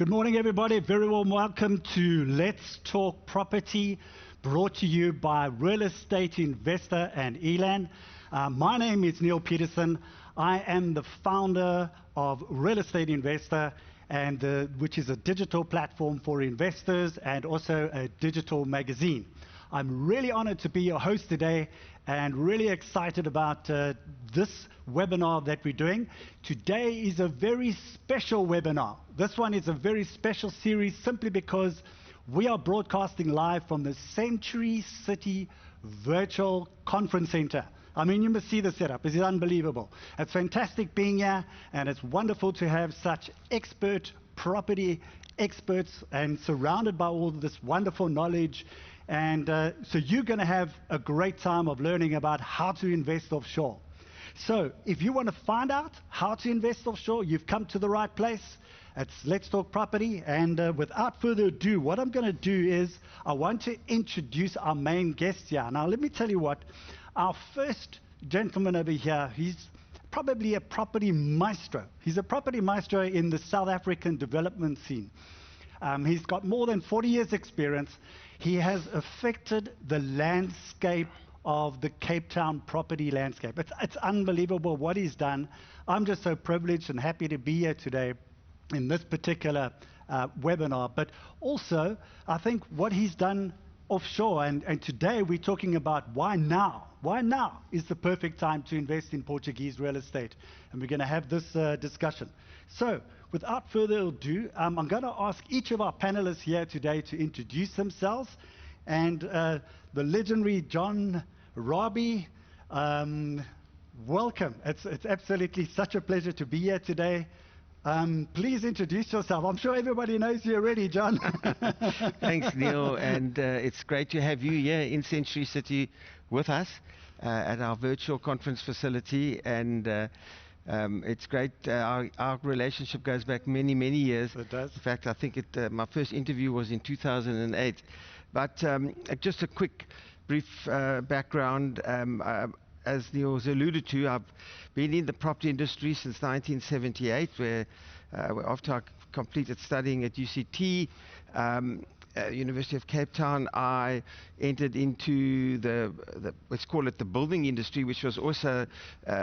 Good morning, everybody. Very warm welcome to Let's Talk Property, brought to you by Real Estate Investor and Elan. My name is Neil Peterson. I am the founder of Real Estate Investor, which is a digital platform for investors and also a digital magazine. I'm really honored to be your host today and really excited about this webinar that we're doing. Today is a very special webinar. This one is a very special series simply because we are broadcasting live from the Century City Virtual Conference Center. I mean, you must see the setup. It is unbelievable. It's fantastic being here, and it's wonderful to have such expert property experts and surrounded by all this wonderful knowledge. And so you're going to have a great time of learning about how to invest offshore. So if you want to find out how to invest offshore, you've come to the right place. It's Let's Talk Property. And without further ado, what I'm going to do is I want to introduce our main guest here. Now, let me tell you what. Our first gentleman over here, he's probably a property maestro. He's a property maestro in the South African development scene. He's got more than 40 years experience. He has affected the landscape of the Cape Town property landscape. It's unbelievable what he's done. I'm just so privileged and happy to be here today in this particular webinar. But also, I think what he's done offshore, and today we're talking about why now. Why now is the perfect time to invest in Portuguese real estate? And we're going to have this discussion. So, without further ado, I'm going to ask each of our panelists here today to introduce themselves. And the legendary John Rabie, welcome. It's absolutely such a pleasure to be here today. Please introduce yourself. I'm sure everybody knows you already, John. Thanks, Neil, and it's great to have you here in Century City with us at our virtual conference facility. And it's great. Our relationship goes back many, many years. It does. In fact, I think my first interview was in 2008. But just a quick, brief background. As Neil's alluded to, I've been in the property industry since 1978, where after I completed studying at UCT, University of Cape Town, I entered into let's call it the building industry, which was also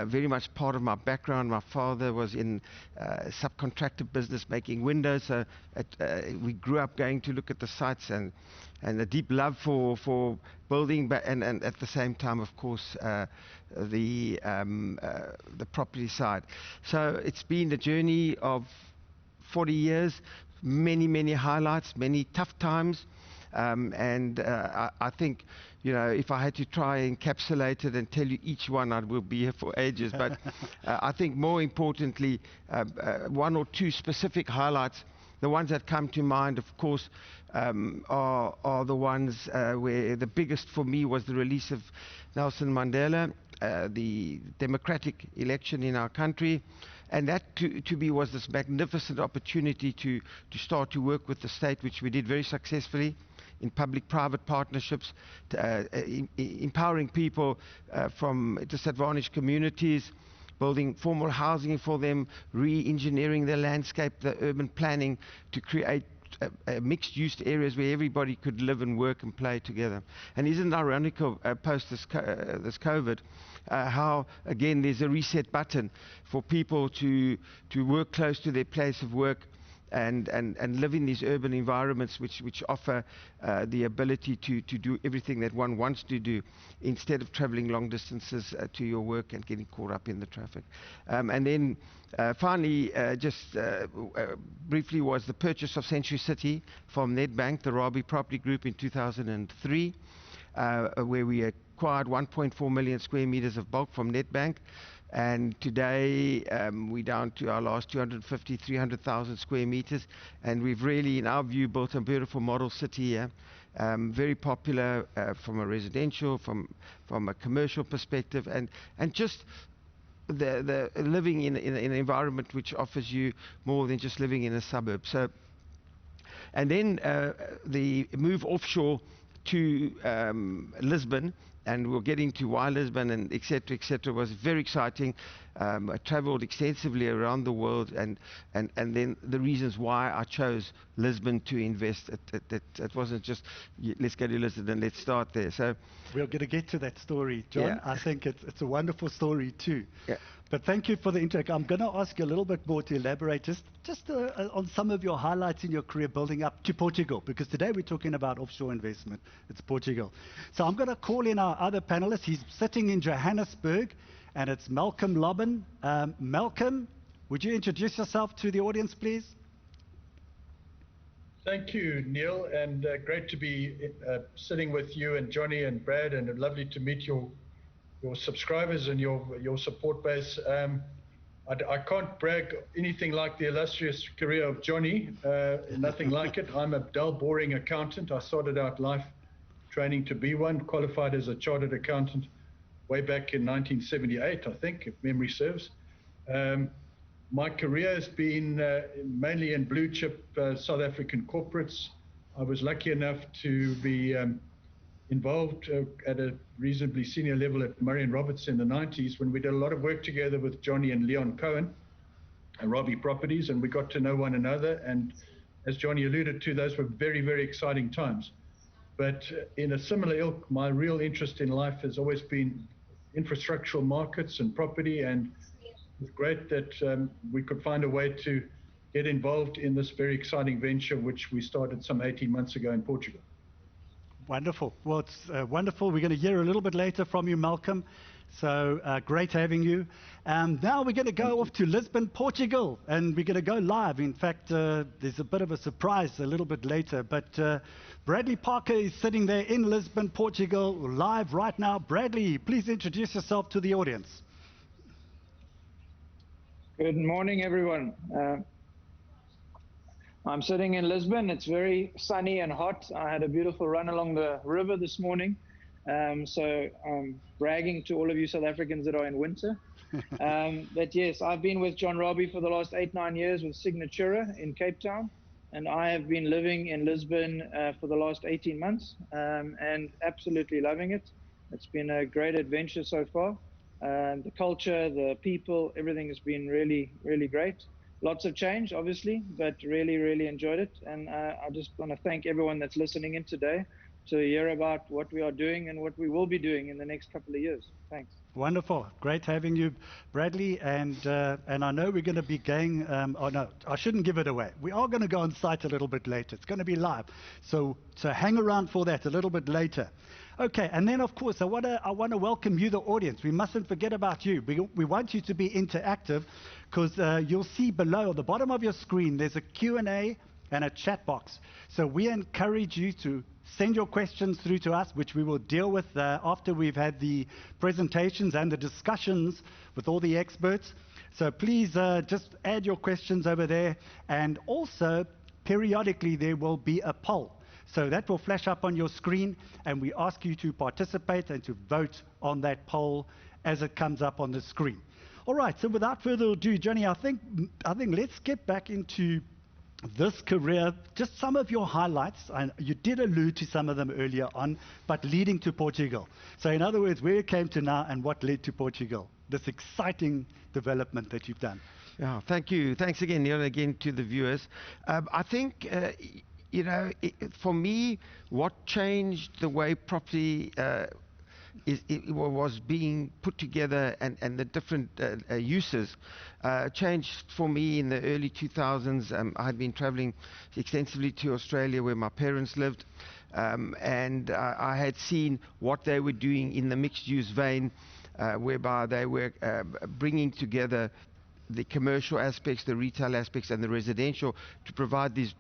very much part of my background. My father was in subcontractor business making windows, so we grew up going to look at the sites and a deep love for building, and at the same time, of course, the property side. So it's been a journey of 40 years, many highlights, many tough times, and I think, you know, if I had to try and encapsulate it and tell you each one, I will be here for ages. But I think more importantly, one or two specific highlights. The ones that come to mind, of course, are the ones where the biggest for me was the release of Nelson Mandela, the democratic election in our country. And that to me was this magnificent opportunity to start to work with the state, which we did very successfully in public-private partnerships, empowering people from disadvantaged communities, building formal housing for them, re-engineering the landscape, the urban planning to create mixed-use areas where everybody could live and work and play together. And isn't it ironical, post this COVID, how, again, there's a reset button for people to work close to their place of work and live in these urban environments which offer the ability to do everything that one wants to do instead of traveling long distances to your work and getting caught up in the traffic. And then finally, just briefly, was the purchase of Century City from Nedbank, the Robbie Property Group, in 2003, where we acquired 1.4 million square meters of bulk from Nedbank. And today we're down to our last 300,000 square meters, and we've really, in our view, built a beautiful model city here, very popular from a residential, from a commercial perspective, and just the living in an environment which offers you more than just living in a suburb. So, and then the move offshore to Lisbon and we'll get into why Lisbon and et cetera, it was very exciting. I traveled extensively around the world, and then the reasons why I chose Lisbon to invest. It wasn't just, let's go to Lisbon and let's start there. So we're going to get to that story, John. Yeah. I think it's a wonderful story too. Yeah. But thank you for the intro. I'm going to ask you a little bit more to elaborate just on some of your highlights in your career building up to Portugal, because today we're talking about offshore investment. It's Portugal. So I'm going to call in our other panelist. He's sitting in Johannesburg, and it's Malcolm Lobben. Malcolm, would you introduce yourself to the audience, please? Thank you, Neil, and great to be sitting with you and Johnny and Brad, and lovely to meet your subscribers and your support base. I can't brag anything like the illustrious career of Johnny, nothing like it. I'm a dull, boring accountant. I started out life training to be one, qualified as a chartered accountant way back in 1978, I think, if memory serves. My career has been mainly in blue chip South African corporates. I was lucky enough to be involved at a reasonably senior level at Murray & Roberts in the 90s, when we did a lot of work together with Johnny and Leon Cohen and Robbie Properties, and we got to know one another. And as Johnny alluded to, those were very, very exciting times. But in a similar ilk, my real interest in life has always been infrastructural markets and property, and it's great that we could find a way to get involved in this very exciting venture, which we started some 18 months ago in Portugal. Wonderful. Well, it's wonderful. We're going to hear a little bit later from you, Malcolm. So great having you. Now we're going to go off to Lisbon, Portugal, and we're going to go live. In fact, there's a bit of a surprise a little bit later, but Bradley Parker is sitting there in Lisbon, Portugal, live right now. Bradley, please introduce yourself to the audience. Good morning, everyone. I'm sitting in Lisbon. It's very sunny and hot. I had a beautiful run along the river this morning. So I'm bragging to all of you South Africans that are in winter. But yes, I've been with John Rabie for the last 8-9 years with Signatura in Cape Town. And I have been living in Lisbon for the last 18 months and absolutely loving it. It's been a great adventure so far. The culture, the people, everything has been really, really great. Lots of change, obviously, but really, really enjoyed it. And I just want to thank everyone that's listening in today to hear about what we are doing and what we will be doing in the next couple of years. Thanks. Wonderful. Great having you, Bradley. And I know we're going to be going, oh no, I shouldn't give it away. We are going to go on site a little bit later. It's going to be live. So hang around for that a little bit later. Okay, and then of course I want to welcome you, the audience. We mustn't forget about you. We want you to be interactive, because you'll see below at the bottom of your screen there's a Q&A and a chat box. So we encourage you to send your questions through to us, which we will deal with after we've had the presentations and the discussions with all the experts. So please just add your questions over there, and also periodically there will be a poll. So that will flash up on your screen, and we ask you to participate and to vote on that poll as it comes up on the screen. All right, so without further ado, Johnny, I think let's get back into this career, just some of your highlights. And you did allude to some of them earlier on, but leading to Portugal. So in other words, where you came to now and what led to Portugal, this exciting development that you've done. Yeah, thank you. Thanks again, Neil, again to the viewers. I think you know, for me, what changed the way property it was being put together, and the different uses changed for me in the early 2000s. I had been traveling extensively to Australia, where my parents lived, and I had seen what they were doing in the mixed-use vein, whereby they were bringing together the commercial aspects, the retail aspects, and the residential to provide these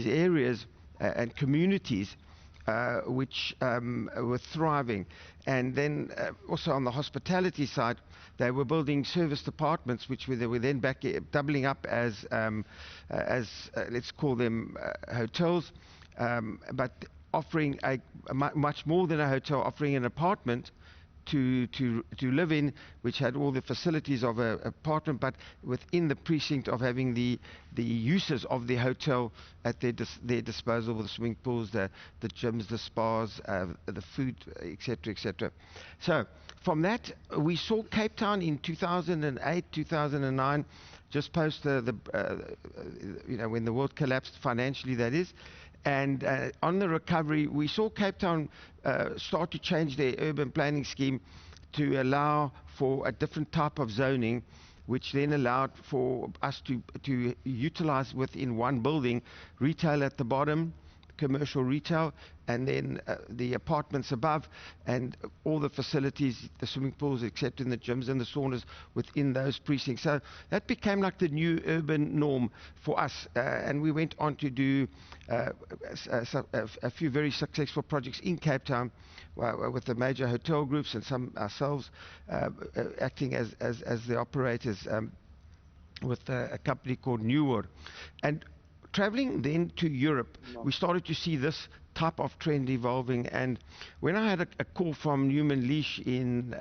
areas and communities which were thriving. And then also on the hospitality side, they were building service apartments, which they were then back doubling up as let's call them hotels, but offering much more than a hotel, offering an apartment to live in, which had all the facilities of an apartment, but within the precinct of having the uses of the hotel at their disposal, with the swimming pools, the gyms, the spas, the food, etc., etc. So from that, we saw Cape Town in 2008, 2009, just post when the world collapsed financially, that is. And on the recovery, we saw Cape Town start to change their urban planning scheme to allow for a different type of zoning, which then allowed for us to utilize within one building retail at the bottom, commercial retail, and then the apartments above, and all the facilities, the swimming pools, except in the gyms and the saunas within those precincts. So that became like the new urban norm for us, and we went on to do a few very successful projects in Cape Town with the major hotel groups, and some ourselves acting as the operators with a company called Neighbourhood. And traveling then to Europe, we started to see this type of trend evolving. And when I had a call from Newman Leash in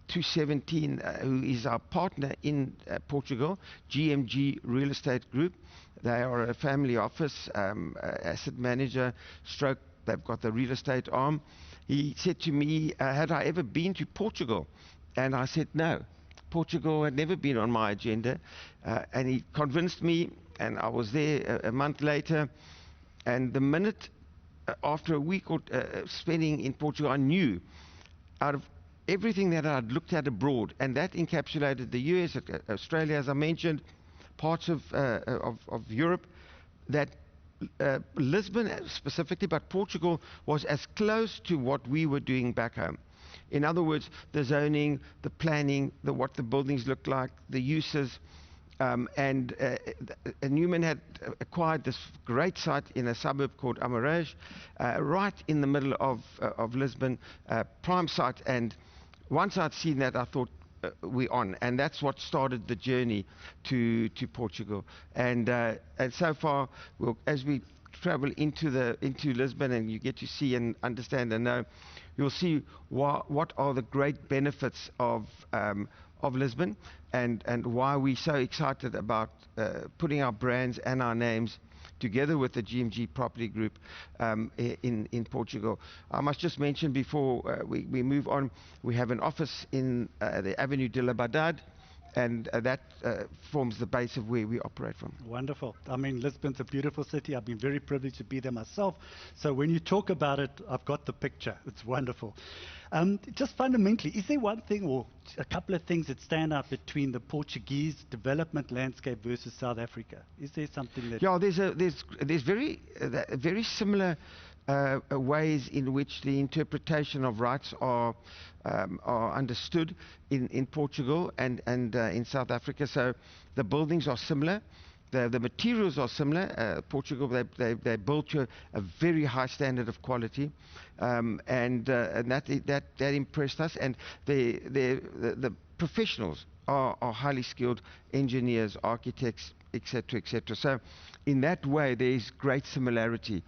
2017, who is our partner in Portugal, GMG Real Estate Group. They are a family office, asset manager, stroke, they've got the real estate arm. He said to me, had I ever been to Portugal? And I said, no. Portugal had never been on my agenda. And he convinced me, and I was there a month later. And the minute after a week or spending in Portugal, I knew out of everything that I'd looked at abroad, and that encapsulated the US, Australia, as I mentioned, parts of Europe, that Lisbon specifically, but Portugal was as close to what we were doing back home. In other words, the zoning, the planning, what the buildings look like, the uses. And Newman had acquired this great site in a suburb called Amarante, right in the middle of Lisbon, prime site. And once I'd seen that, I thought, we're on. And that's what started the journey to Portugal. And so far, as we travel into Lisbon, and you get to see and understand and know, you'll see what are the great benefits of Lisbon, and why we're so excited about putting our brands and our names together with the GMG Property Group in Portugal. I must just mention before we move on, we have an office in the Avenida da Liberdade, and that forms the base of where we operate from. Wonderful. I mean, Lisbon's a beautiful city. I've been very privileged to be there myself. So when you talk about it, I've got the picture. It's wonderful. Just fundamentally, is there one thing or a couple of things that stand out between the Portuguese development landscape versus South Africa? Is there something that... Yeah, there's very similar ways in which the interpretation of rights are understood in Portugal and in South Africa. So the buildings are similar. The materials are similar. Portugal, they built to a very high standard of quality, and that impressed us. And the professionals are highly skilled engineers, architects, etc., etc. So in that way, there is great similarity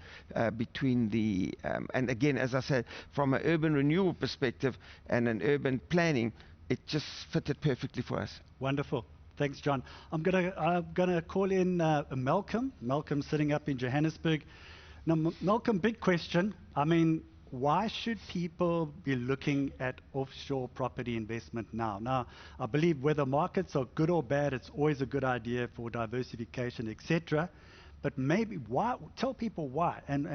between the and again, as I said, from an urban renewal perspective and an urban planning, it just fitted perfectly for us. Wonderful. Thanks, John. I'm gonna call in Malcolm. Malcolm sitting up in Johannesburg. Now, Malcolm, big question. I mean, why should people be looking at offshore property investment now? Now, I believe whether markets are good or bad, it's always a good idea for diversification, etc. But maybe why? Tell people why, and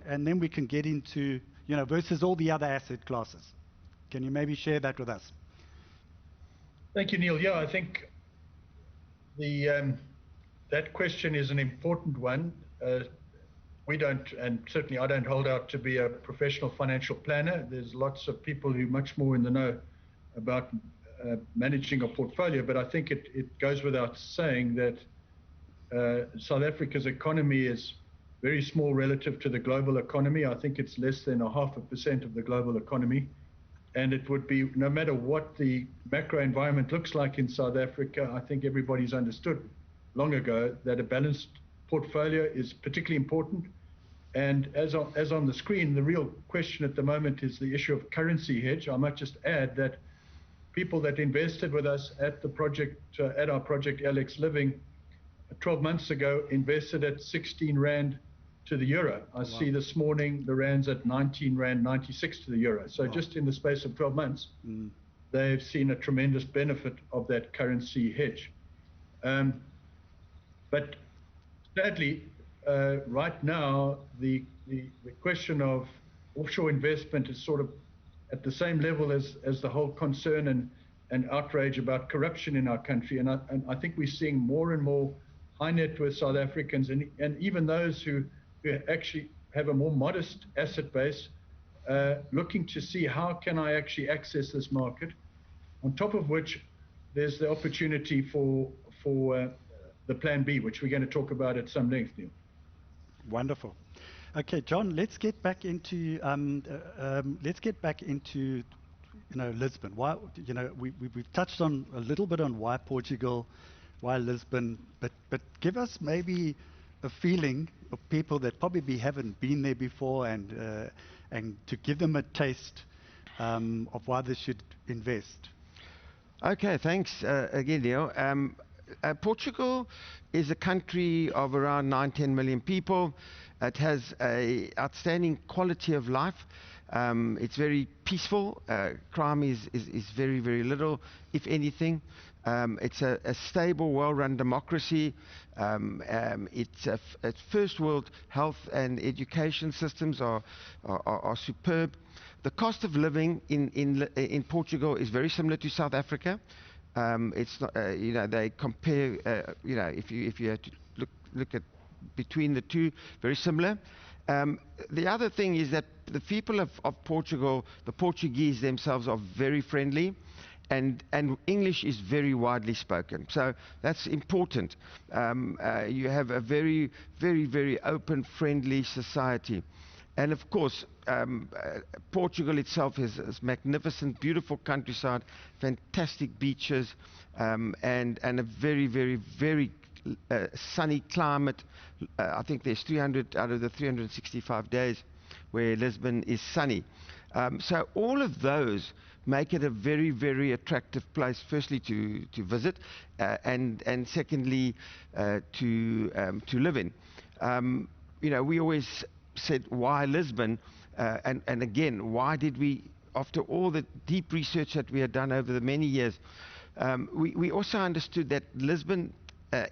then we can get into, versus all the other asset classes. Can you maybe share that with us? Thank you, Neil. Yeah, I think that question is an important one. We don't, and certainly I don't hold out to be a professional financial planner. There's lots of people who are much more in the know about managing a portfolio, but I think it goes without saying that South Africa's economy is very small relative to the global economy. I think it's less than 0.5% of the global economy. And it would be, no matter what the macro environment looks like in South Africa, I think everybody's understood long ago that a balanced portfolio is particularly important. And as on the screen, the real question at the moment is the issue of currency hedge. I might just add that people that invested with us at the project, at our project Alex Living, 12 months ago, invested at 16 Rand to the euro. I see this morning the Rand's at 19 Rand 96 to the euro. So just in the space of 12 months, they've seen a tremendous benefit of that currency hedge. But sadly, right now, the question of offshore investment is sort of at the same level as the whole concern and outrage about corruption in our country. And I think we're seeing more and more high net worth South Africans and even those who actually have a more modest asset base looking to see how can I actually access this market. On top of which, there's the opportunity for the Plan B, which we're going to talk about at some length, Neil. Wonderful. Okay, John, let's get back into Lisbon. Why, we've touched on a little bit on why Portugal, why Lisbon, but give us maybe a feeling of people that probably haven't been there before, and to give them a taste of why they should invest. Okay, thanks again, Neil. Portugal is a country of around 9-10 million people. It has an outstanding quality of life. It's very peaceful. Crime is very, very little, if anything. It's a stable, well-run democracy. Its first world health and education systems are superb. The cost of living in Portugal is very similar to South Africa. It's not, they compare, if you had to look at between the two, very similar. The other thing is that the people of Portugal, the Portuguese themselves, are very friendly, and English is very widely spoken. So that's important. You have a very, very, very open, friendly society. And of course, Portugal itself is magnificent, beautiful countryside, fantastic beaches, and a very, very, very sunny climate. I think there's 300 out of the 365 days where Lisbon is sunny. So all of those make it a very, very attractive place, firstly to visit, and secondly to live in. We always said, why Lisbon? And again, why did we, after all the deep research that we had done over the many years, we also understood that Lisbon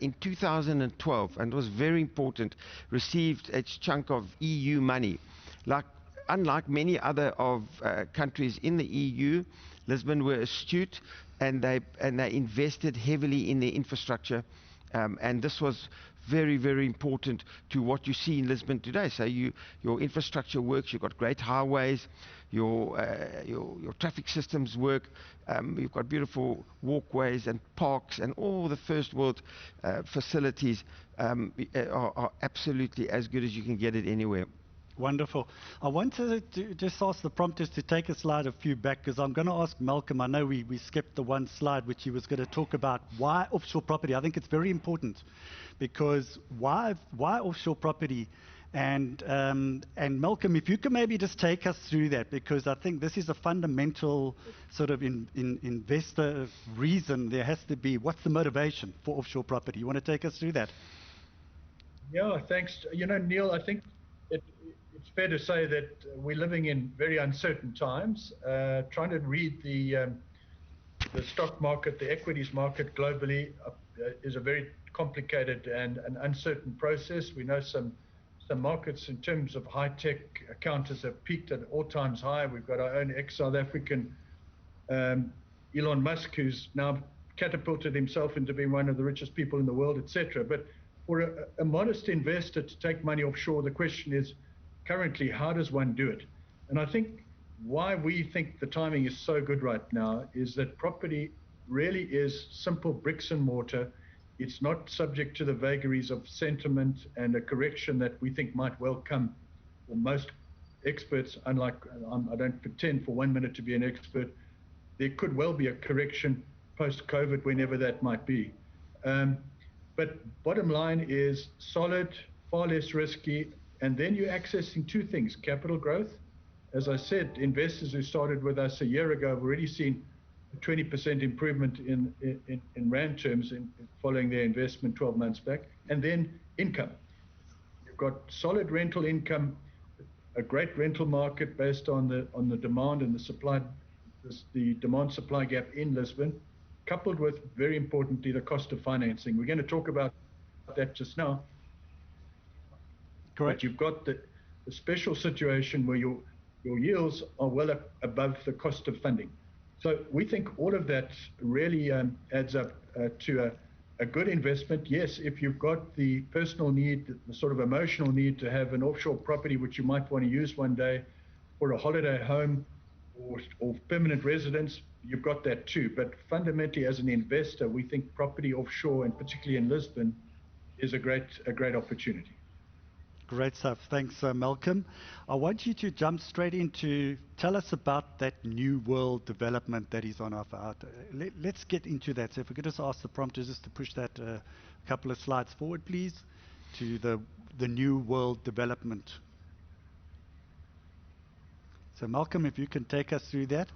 in 2012, and it was very important, received its chunk of EU money. Unlike many other countries in the EU, Lisbon were astute, and they invested heavily in their infrastructure, and this was very, very important to what you see in Lisbon today. So your infrastructure works. You've got great highways. Your traffic systems work. You've got beautiful walkways and parks, and all the first world facilities are absolutely as good as you can get it anywhere. Wonderful. I wanted to just ask the prompters to take a slide a few back, because I'm going to ask Malcolm. I know we skipped the one slide which he was going to talk about why offshore property. I think it's very important, because why offshore property, and Malcolm, if you can maybe just take us through that, because I think this is a fundamental sort of investor reason. There has to be, what's the motivation for offshore property? You want to take us through that? Yeah, thanks. Neil, I think it's fair to say that we're living in very uncertain times. Trying to read the stock market, the equities market globally is a very complicated and an uncertain process. We know some markets in terms of high-tech counters have peaked at all-times high. We've got our own ex-South African Elon Musk, who's now catapulted himself into being one of the richest people in the world, etc. But for a modest investor to take money offshore, the question is, currently, how does one do it? And I think why we think the timing is so good right now is that property really is simple bricks and mortar. It's not subject to the vagaries of sentiment and a correction that we think might well come. For most experts, unlike, I don't pretend for 1 minute to be an expert, there could well be a correction post-COVID, whenever that might be. But bottom line is solid, far less risky, And then you're accessing two things: capital growth. As I said, investors who started with us a year ago have already seen a 20% improvement in rand terms following their investment 12 months back. And then income. You've got solid rental income, a great rental market based on the demand and the supply, the demand-supply gap in Lisbon, coupled with, very importantly, the cost of financing. We're going to talk about that just now. Correct. But you've got the special situation where your yields are well above the cost of funding. So we think all of that really adds up to a good investment. Yes, if you've got the personal need, the sort of emotional need to have an offshore property which you might want to use one day for a holiday home or permanent residence, you've got that too. But fundamentally, as an investor, we think property offshore, and particularly in Lisbon, is a great opportunity. Great stuff. Thanks, Malcolm. I want you to jump straight into, tell us about that new world development that is on offer. Let's get into that. So if we could just ask the prompters just to push that a couple of slides forward, please, to the new world development. So Malcolm, if you can take us through that.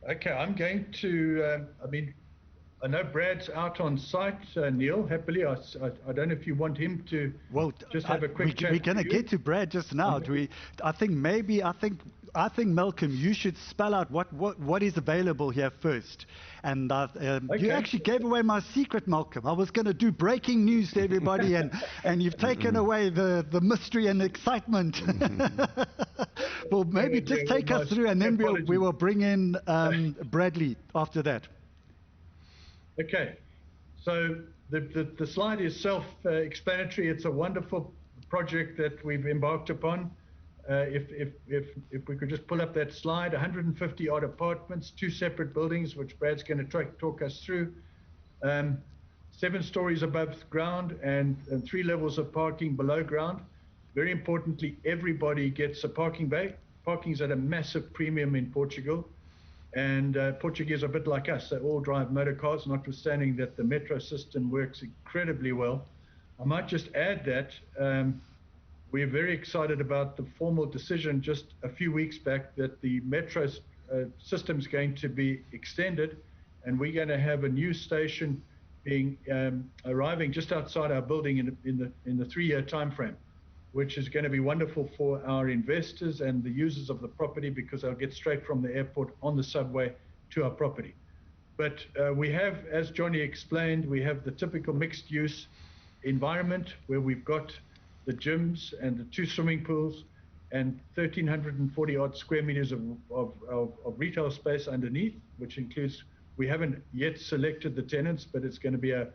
Okay, I'm going to, I know Brad's out on site, Neil, happily. I don't know if you want him to just have a quick chat. We're going to get to Brad just now. I think Malcolm, you should spell out what is available here first. And okay. You actually gave away my secret, Malcolm. I was going to do breaking news to everybody, and you've taken away the mystery and excitement. Well, maybe just take us through, and then we will bring in Bradley after that. Okay, so the slide is self-explanatory. It's a wonderful project that we've embarked upon. If we could just pull up that slide, 150 odd apartments, 2 separate buildings, which Brad's going to talk us through. 7 stories above ground and 3 levels of parking below ground. Very importantly, everybody gets a parking bay. Parking's at a massive premium in Portugal. And Portuguese are a bit like us. They all drive motor cars, notwithstanding that the metro system works incredibly well. I might just add that we're very excited about the formal decision just a few weeks back that the metro system is going to be extended, and we're going to have a new station arriving just outside our building in the 3-year time frame, which is going to be wonderful for our investors and the users of the property, because they'll get straight from the airport on the subway to our property. But we have, as Johnny explained, we have the typical mixed use environment where we've got the gyms and the 2 swimming pools and 1,340 odd square meters of retail space underneath, which includes, we haven't yet selected the tenants, but it's going to be an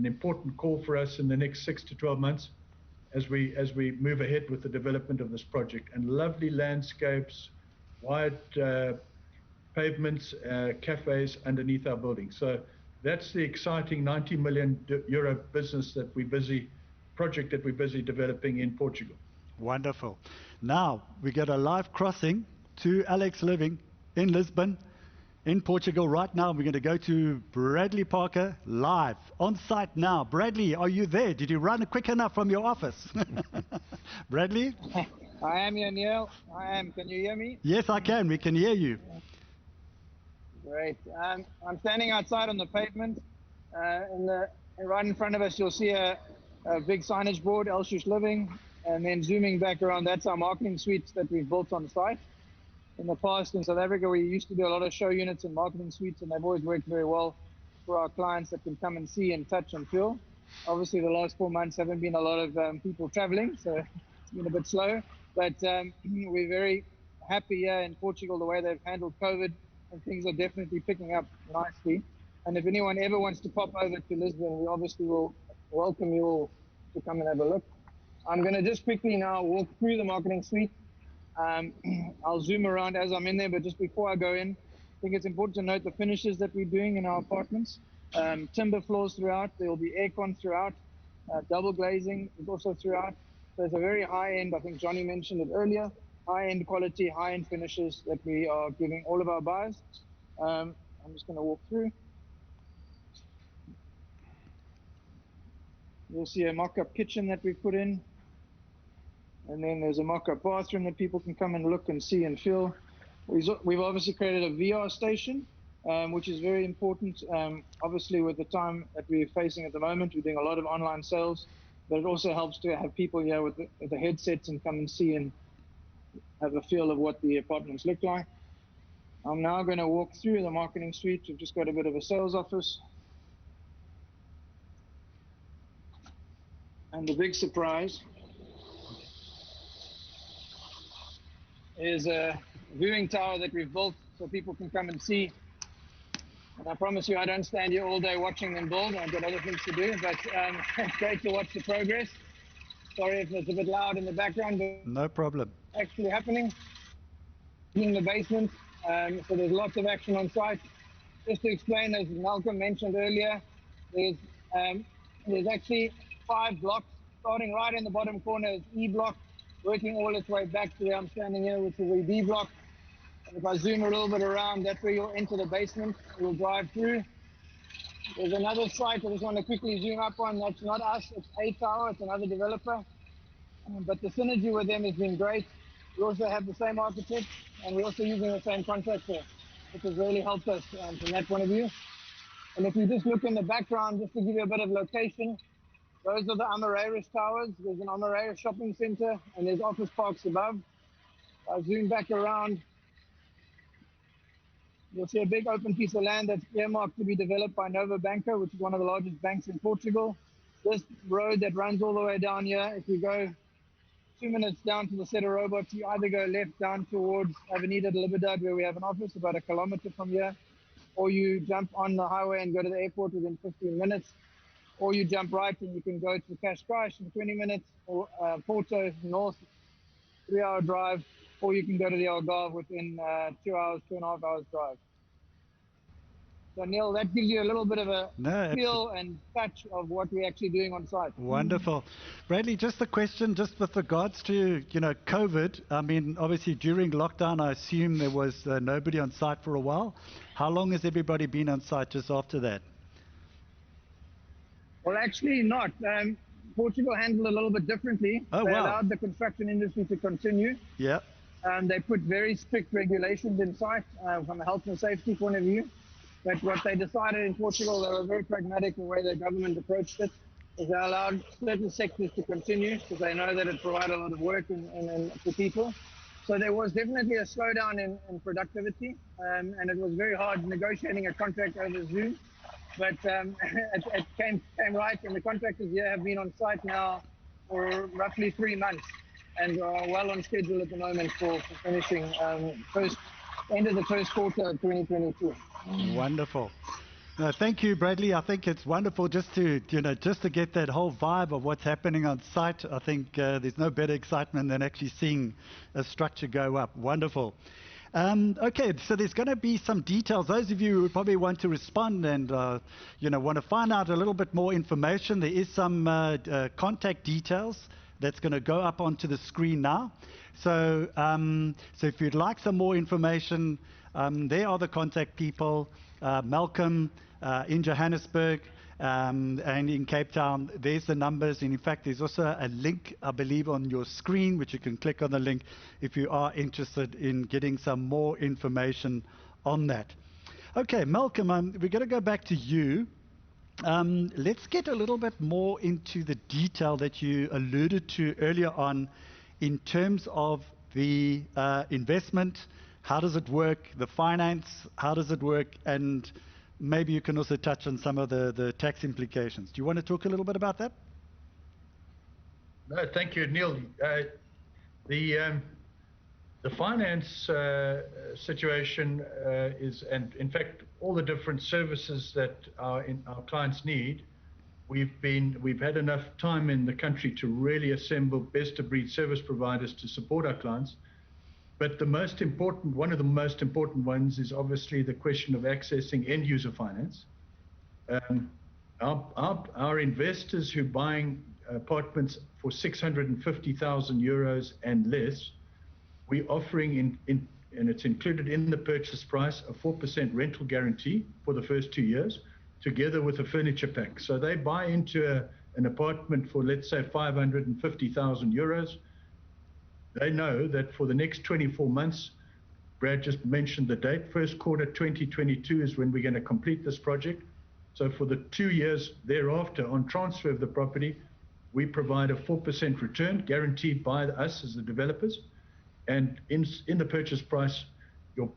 important call for us in the next 6 to 12 months. As we move ahead with the development of this project. And lovely landscapes, wide pavements, cafes underneath our building. So that's the exciting 90 million euro business project that we're busy developing in Portugal. Wonderful. Now we get a live crossing to Alex living in Lisbon, in Portugal right now. We're going to go to Bradley Parker live on site now. Bradley, are you there? Did you run quick enough from your office? Bradley? I am here, Neil. I am. Can you hear me? Yes, I can. We can hear you. Great. I'm standing outside on the pavement. Right in front of us, you'll see a big signage board, Elshush Living, and then zooming back around, that's our marketing suites that we've built on site. In the past in South Africa, we used to do a lot of show units and marketing suites, and they've always worked very well for our clients that can come and see and touch and feel. Obviously, the last 4 months haven't been a lot of people traveling, so it's been a bit slow. But we're very happy here in Portugal, the way they've handled COVID, and things are definitely picking up nicely. And if anyone ever wants to pop over to Lisbon, we obviously will welcome you all to come and have a look. I'm going to just quickly now walk through the marketing suite. I'll zoom around as I'm in there, but just before I go in, I think it's important to note the finishes that we're doing in our apartments. Timber floors throughout, there will be aircon throughout, double glazing is also throughout. So it's a very high-end, I think Johnny mentioned it earlier, high-end quality, high-end finishes that we are giving all of our buyers. I'm just going to walk through. You'll see a mock-up kitchen that we put in. And then there's a mock-up bathroom that people can come and look and see and feel. We've obviously created a VR station, which is very important. Obviously, with the time that we're facing at the moment, we're doing a lot of online sales, but it also helps to have people here with the headsets and come and see and have a feel of what the apartments look like. I'm now going to walk through the marketing suite. We've just got a bit of a sales office. And the big surprise is a viewing tower that we've built so people can come and see. And I promise you, I don't stand here all day watching them build. I've got other things to do, but it's great to watch the progress. Sorry if it's a bit loud in the background, but No problem. actually happening in the basement. So there's lots of action on site. Just to explain, as Malcolm mentioned earlier, there's actually 5 blocks, starting right in the bottom corner is E block, working all its way back to where I'm standing here, which is a B block. And if I zoom a little bit around, that's where you'll enter the basement. You'll drive through. There's another site I just want to quickly zoom up on. That's not us, it's A Tower, it's another developer. But the synergy with them has been great. We also have the same architect, and we're also using the same contractor, which has really helped us from that point of view. And if you just look in the background, just to give you a bit of location, those are the Amarairis towers. There's an Amarairis shopping center, and there's office parks above. I'll zoom back around. You'll see a big open piece of land that's earmarked to be developed by Novo Banco, which is one of the largest banks in Portugal. This road that runs all the way down here, if you go 2 minutes down to the set of robots, you either go left down towards Avenida da Liberdade, where we have an office about 1 kilometer from here, or you jump on the highway and go to the airport within 15 minutes, or you jump right and you can go to Cascais in 20 minutes, or Porto North, 3-hour drive, or you can go to the Algarve within 2 hours, 2.5 hours drive. So Neil, that gives you a little bit of a feel and touch of what we're actually doing on site. Wonderful. Bradley, just a question, just with regards to, COVID. I mean, obviously during lockdown, I assume there was nobody on site for a while. How long has everybody been on site just after that? Well, actually not. Portugal handled it a little bit differently. Oh, they wow. allowed the construction industry to continue. Yeah. They put very strict regulations in sight from a health and safety point of view. But what they decided in Portugal, they were very pragmatic in the way the government approached it, is they allowed certain sectors to continue because they know that it provided a lot of work for people. So there was definitely a slowdown in productivity, and it was very hard negotiating a contract over Zoom. But it came right, and the contractors here have been on site now for roughly 3 months and are well on schedule at the moment for finishing end of the first quarter of 2022. Wonderful. No, thank you, Bradley. I think it's wonderful just to get that whole vibe of what's happening on site. I think there's no better excitement than actually seeing a structure go up. Wonderful. Okay, so there's going to be some details. Those of you who probably want to respond and want to find out a little bit more information, there is some contact details that's going to go up onto the screen now. So, so if you'd like some more information, there are the contact people. Malcolm in Johannesburg and in Cape Town, there's the numbers. And in fact, there's also a link, I believe, on your screen, which you can click on the link if you are interested in getting some more information on that. Okay, Malcolm, we're going to go back to you. Let's get a little bit more into the detail that you alluded to earlier on in terms of the investment. How does it work? The finance, how does it work? And maybe you can also touch on some of the tax implications. Do you want to talk a little bit about that? No, thank you, Neil. The finance situation is, and in fact, all the different services that our clients need, we've had enough time in the country to really assemble best-of-breed service providers to support our clients. But the most important, one of the most important ones is obviously the question of accessing end-user finance. Our investors who are buying apartments for 650,000 euros and less, we're offering, and it's included in the purchase price, a 4% rental guarantee for the first 2 years, together with a furniture pack. So they buy into an apartment for, let's say, 550,000 euros, they know that for the next 24 months, Brad just mentioned the date, first quarter 2022 is when we're going to complete this project. So for the 2 years thereafter, on transfer of the property, we provide a 4% return guaranteed by us as the developers. And in the purchase price, your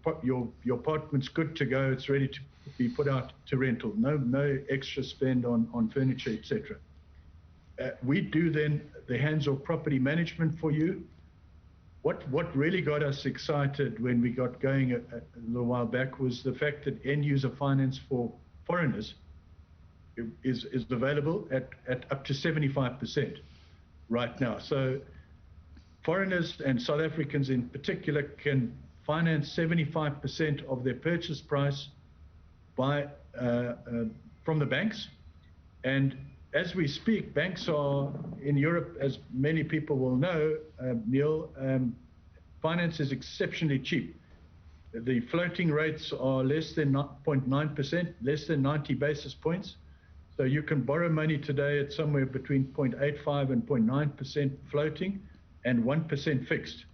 apartment's good to go. It's ready to be put out to rental. No extra spend on furniture, etc. We do then the hands-off property management for you. What really got us excited when we got going a little while back was the fact that end-user finance for foreigners is available at up to 75% right now. So foreigners and South Africans in particular can finance 75% of their purchase price from the banks. And as we speak, banks are in Europe, as many people will know, Neil, finance is exceptionally cheap. The floating rates are less than 0.9%, less than 90 basis points. So you can borrow money today at somewhere between 0.85 and 0.9% floating and 1% fixed.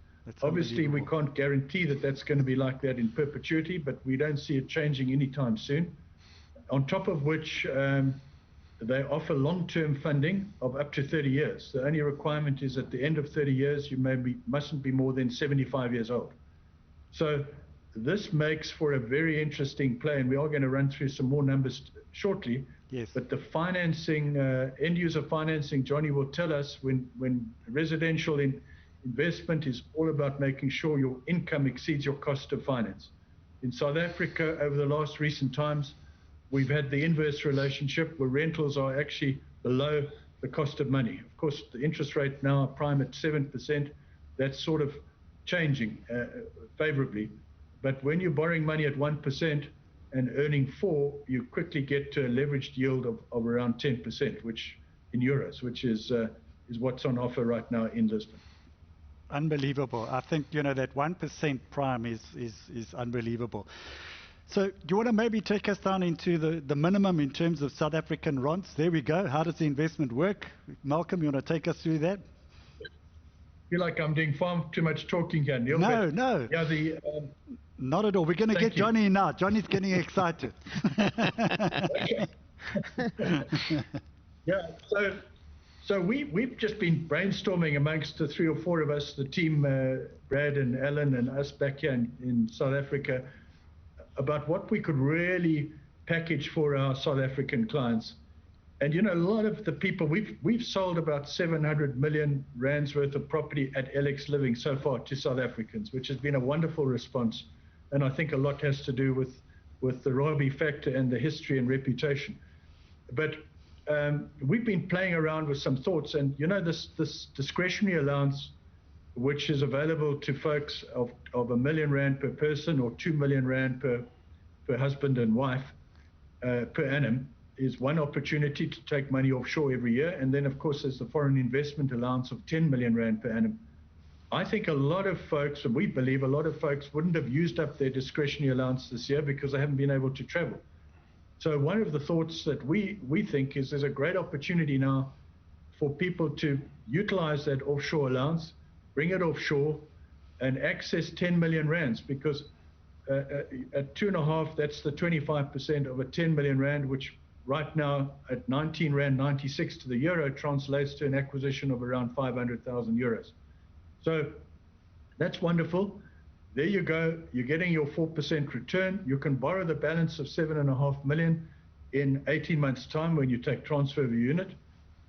Obviously, we can't guarantee that that's going to be like that in perpetuity, but we don't see it changing anytime soon. On top of which, they offer long-term funding of up to 30 years. The only requirement is at the end of 30 years, you mustn't be more than 75 years old. So this makes for a very interesting play, and we are going to run through some more numbers shortly. Yes. But the financing, end-user financing, Johnny will tell us, when residential investment is all about making sure your income exceeds your cost of finance. In South Africa, over the last recent times, we've had the inverse relationship where rentals are actually below the cost of money. Of course, the interest rate now prime at 7%. That's sort of changing favorably. But when you're borrowing money at 1% and earning 4%, you quickly get to a leveraged yield of around 10%, which in euros, which is what's on offer right now in Lisbon. Unbelievable. I think, that 1% prime is unbelievable. So do you want to maybe take us down into the minimum in terms of South African rents? There we go. How does the investment work? Malcolm, you want to take us through that? I feel like I'm doing far too much talking here, Neil. No. Yeah, not at all. We're going to get Johnny in now. Johnny's getting excited. Yeah, so we've just been brainstorming amongst the 3 or 4 of us, the team, Brad and Alan and us back here in South Africa, about what we could really package for our South African clients. And a lot of the people, we've sold about 700 million rands worth of property at LX Living so far to South Africans, which has been a wonderful response. And I think a lot has to do with the Robbie factor and the history and reputation. But we've been playing around with some thoughts, and this discretionary allowance, which is available to folks of R1 million per person or 2 million rand per husband and wife per annum, is one opportunity to take money offshore every year. And then, of course, there's the foreign investment allowance of 10 million rand per annum. I think a lot of folks, and we believe a lot of folks, wouldn't have used up their discretionary allowance this year because they haven't been able to travel. So one of the thoughts that we think is there's a great opportunity now for people to utilize that offshore allowance, bring it offshore, and access 10 million rands, because at 2.5, that's the 25% of a 10 million rand, which right now at 19 rand 96 to the euro translates to an acquisition of around 500,000 euros. So that's wonderful. There you go. You're getting your 4% return. You can borrow the balance of 7.5 million in 18 months' time when you take transfer of a unit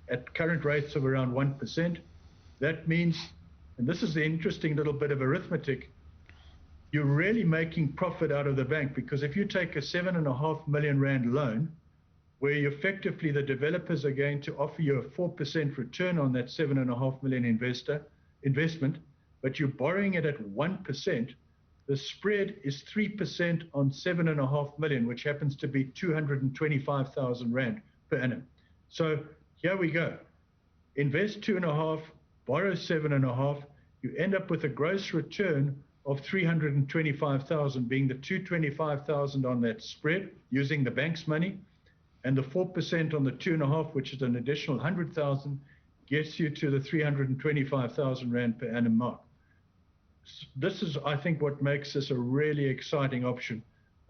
at current rates of around 1%. That means, and this is the interesting little bit of arithmetic, you're really making profit out of the bank, because if you take a 7.5 million rand loan, where you effectively the developers are going to offer you a 4% return on that 7.5 million investment, but you're borrowing it at 1%, the spread is 3% on 7.5 million, which happens to be 225,000 rand per annum. So here we go. Invest 2.5, borrow 7.5, you end up with a gross return of 325,000, being the 225,000 on that spread using the bank's money, and the 4% on the 2.5, which is an additional 100,000, gets you to the 325,000 Rand per annum mark. This is, I think, what makes this a really exciting option.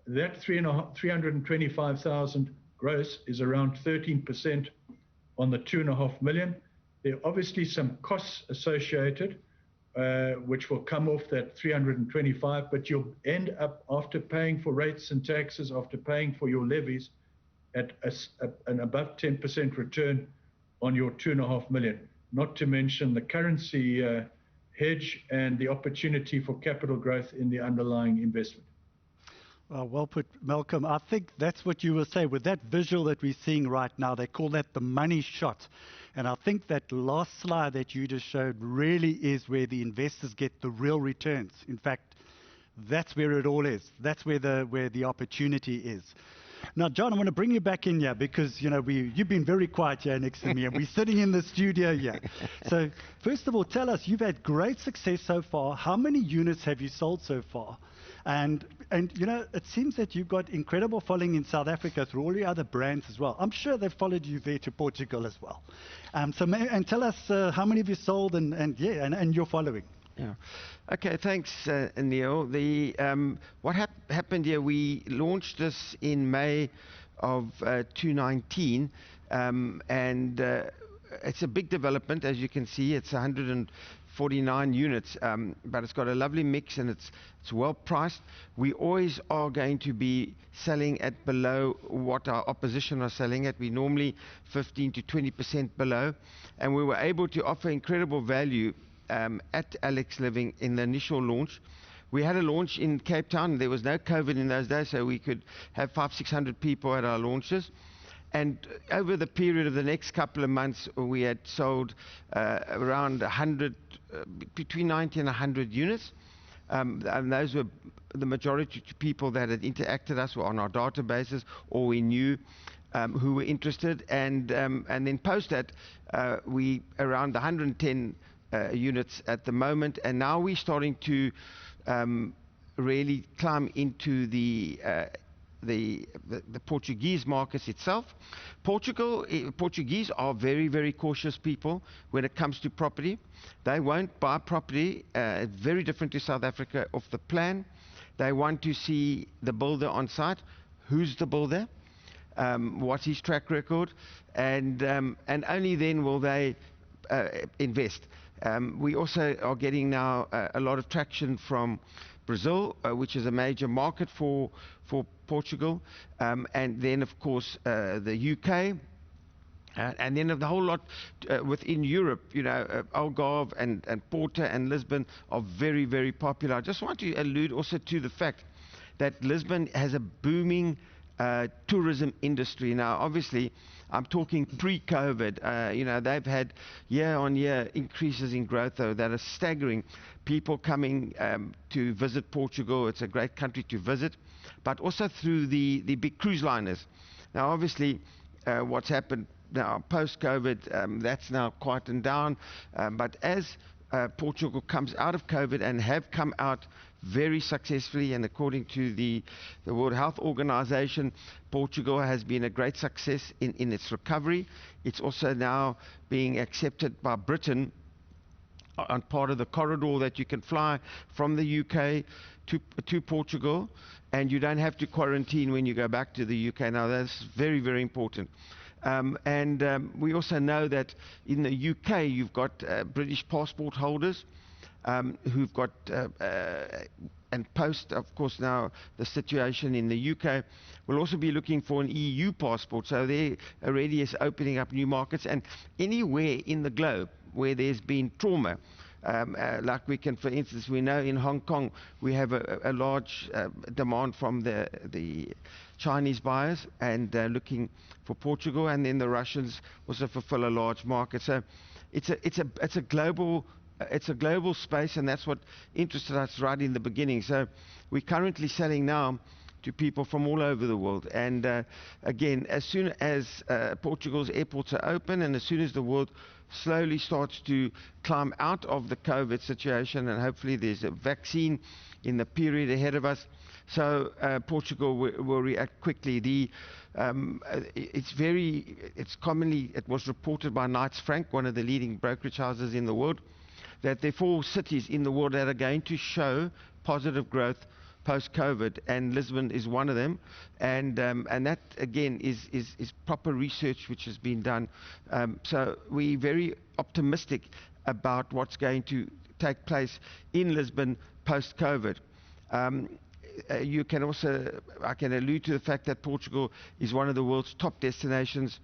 That 325,000 gross is around 13% on the 2.5 million. There are obviously some costs associated, which will come off that 325, but you'll end up, after paying for rates and taxes, after paying for your levies, at an above 10% return on your 2.5 million, not to mention the currency hedge and the opportunity for capital growth in the underlying investment. Well put, Malcolm. I think that's what you were saying. With that visual that we're seeing right now, they call that the money shot. And I think that last slide that you just showed really is where the investors get the real returns. In fact, that's where it all is. That's where the opportunity is. Now, John, I want to bring you back in here because, you know, you've been very quiet here next to me and we're sitting in the studio here. So first of all, tell us, you've had great success so far. How many units have you sold so far? And you know, it seems that you've got incredible following in South Africa through all your other brands as well. I'm sure they've followed you there to Portugal as well. And tell us how many have you sold and your following. Yeah. Okay, thanks, Neil. What happened here, we launched this in May of 2019, and it's a big development, as you can see. It's 149 units, but it's got a lovely mix and it's well priced. We always are going to be selling at below what our opposition are selling at. We normally 15 to 20% below, and we were able to offer incredible value at Alex Living in the initial launch. We had a launch in Cape Town. There was no COVID in those days, so we could have 500-600 people at our launches. And over the period of the next couple of months, we had sold around 100, between 90 and 100 units. And those were the majority of people that had interacted with us, were on our databases, or we knew who were interested. And then post that, we around 110 units at the moment, and now we're starting to really climb into the Portuguese markets itself. Portuguese are very, very cautious people when it comes to property. They won't buy property, very different to South Africa, off the plan. They want to see the builder on site. Who's the builder? What's his track record? And only then will they invest. We also are getting now a lot of traction from Brazil, which is a major market for Portugal, and then of course the UK, and then the whole lot within Europe. You know, Algarve and Porto and Lisbon are very, very popular. I just want to allude also to the fact that Lisbon has a booming tourism industry. Now, obviously, I'm talking pre-COVID. You know, they've had year-on-year increases in growth, though, that are staggering. People coming to visit Portugal. It's a great country to visit, but also through the big cruise liners. Now, obviously, what's happened now post-COVID, that's now quietened down. But as Portugal comes out of COVID and have come out very successfully, and according to the World Health Organization, Portugal has been a great success in its recovery. It's also now being accepted by Britain on part of the corridor that you can fly from the UK to Portugal, and you don't have to quarantine when you go back to the UK. Now, that's very, very important. We also know that in the UK you've got British passport holders who've got, and post, of course, now the situation in the UK, will also be looking for an EU passport. So there already is opening up new markets, and anywhere in the globe where there's been trauma, like we can, for instance, we know in Hong Kong we have a large demand from the Chinese buyers, and looking for Portugal, and then the Russians also fulfill a large market. So it's a global space, and that's what interested us right in the beginning. So we're currently selling now to people from all over the world. And again, as soon as Portugal's airports are open, and as soon as the world slowly starts to climb out of the COVID situation, and hopefully there's a vaccine in the period ahead of us, So Portugal will react quickly. It was reported by Knights Frank, one of the leading brokerage houses in the world, that there are 4 cities in the world that are going to show positive growth post-COVID, and Lisbon is one of them. And that, again, is proper research which has been done. So we're very optimistic about what's going to take place in Lisbon post-COVID. I can allude to the fact that Portugal is one of the world's top destinations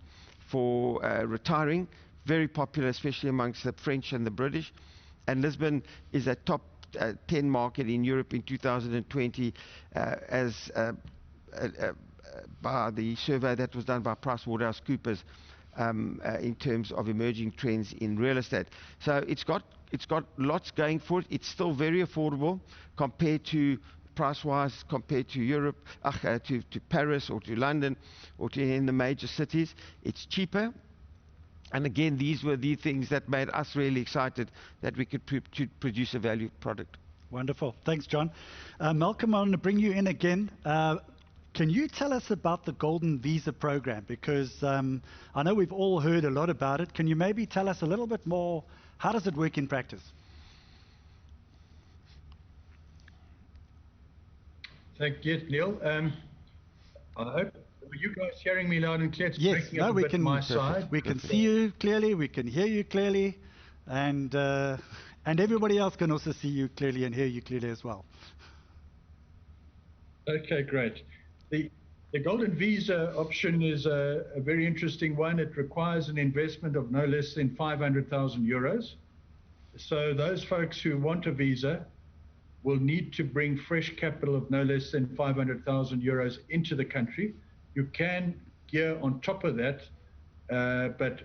for retiring, very popular, especially amongst the French and the British. And Lisbon is a top 10 market in Europe in 2020, by the survey that was done by PricewaterhouseCoopers in terms of emerging trends in real estate. So it's got lots going for it. It's still very affordable compared to price-wise, compared to Europe, to Paris or to London or to in the major cities. It's cheaper. And again, these were the things that made us really excited that we could produce a value product. Wonderful. Thanks, John. Malcolm, I want to bring you in again. Can you tell us about the Golden Visa program? Because I know we've all heard a lot about it. Can you maybe tell us a little bit more? How does it work in practice? Thank you, Neil. I hope, are you guys hearing me loud and clear? It's yes, breaking up a bit my side. We can see you clearly, we can hear you clearly, and everybody else can also see you clearly and hear you clearly as well. Okay, great. The Golden Visa option is a very interesting one. It requires an investment of no less than 500,000 euros. So those folks who want a visa will need to bring fresh capital of no less than 500,000 euros into the country. You can gear on top of that, but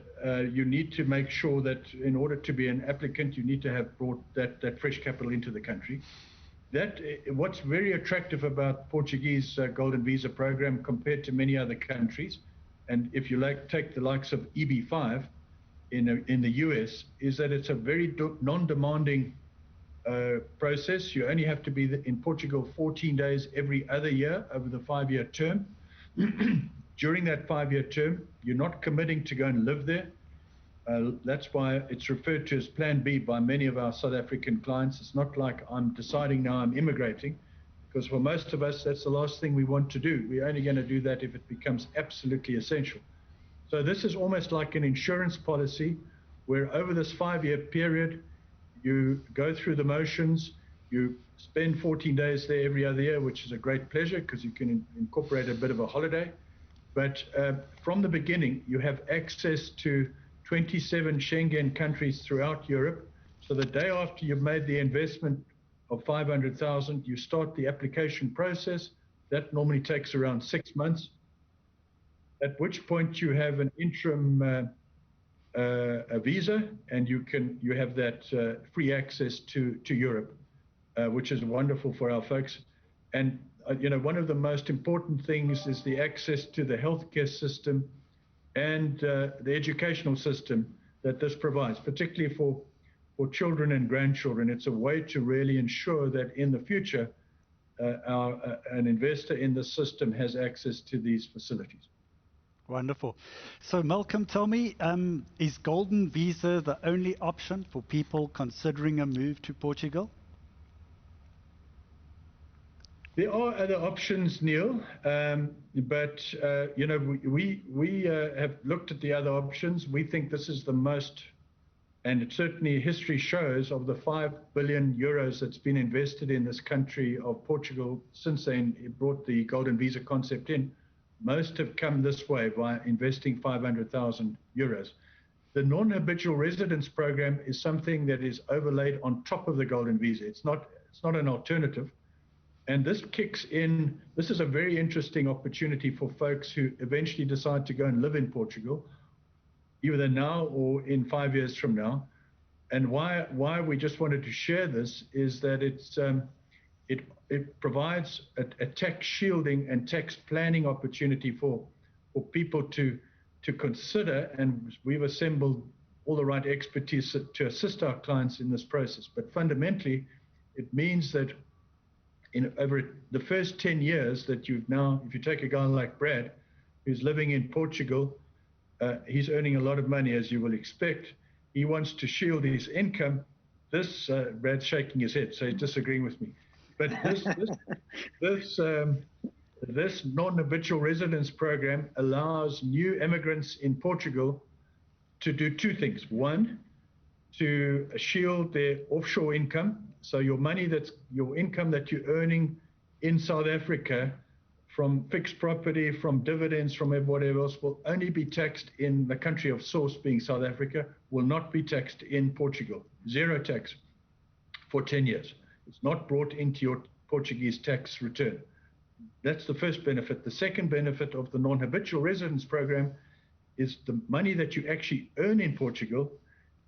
you need to make sure that in order to be an applicant, you need to have brought that fresh capital into the country. What's very attractive about Portuguese Golden Visa program compared to many other countries, and if you take the likes of EB5 in the US, is that it's a very non-demanding process. You only have to be in Portugal 14 days every other year over the 5-year term. During that 5-year term, you're not committing to go and live there. That's why it's referred to as Plan B by many of our South African clients. It's not like I'm deciding now I'm immigrating, because for most of us, that's the last thing we want to do. We're only going to do that if it becomes absolutely essential. So this is almost like an insurance policy where over this 5-year period, you go through the motions, you spend 14 days there every other year, which is a great pleasure because you can incorporate a bit of a holiday. But from the beginning, you have access to 27 Schengen countries throughout Europe. So the day after you've made the investment of 500,000, you start the application process. That normally takes around 6 months, at which point you have an interim a visa, and you have that free access to Europe, which is wonderful for our folks. And one of the most important things is the access to the healthcare system and the educational system that this provides, particularly for children and grandchildren. It's a way to really ensure that in the future, an investor in the system has access to these facilities. Wonderful. So Malcolm, tell me, is Golden Visa the only option for people considering a move to Portugal? There are other options, Neil, but we have looked at the other options. We think this is the most, and it certainly history shows, of the 5 billion euros that's been invested in this country of Portugal since they brought the Golden Visa concept in. Most have come this way by investing 500,000 euros. The non-habitual residence program is something that is overlaid on top of the Golden Visa. It's not an alternative. And this kicks in. This is a very interesting opportunity for folks who eventually decide to go and live in Portugal, either now or in 5 years from now. And why we just wanted to share this is that it provides a tax shielding and tax planning opportunity for people to consider, and we've assembled all the right expertise to assist our clients in this process. But fundamentally, it means that over the first 10 years that you've now, if you take a guy like Brad, who's living in Portugal, he's earning a lot of money, as you will expect. He wants to shield his income. This, Brad's shaking his head, so he's disagreeing with me. But this non-habitual residence program allows new immigrants in Portugal to do two things. One, to shield their offshore income. So your income that you're earning in South Africa from fixed property, from dividends, from whatever else, will only be taxed in the country of source, being South Africa, will not be taxed in Portugal. Zero tax for 10 years. It's not brought into your Portuguese tax return. That's the first benefit. The second benefit of the non-habitual residence program is the money that you actually earn in Portugal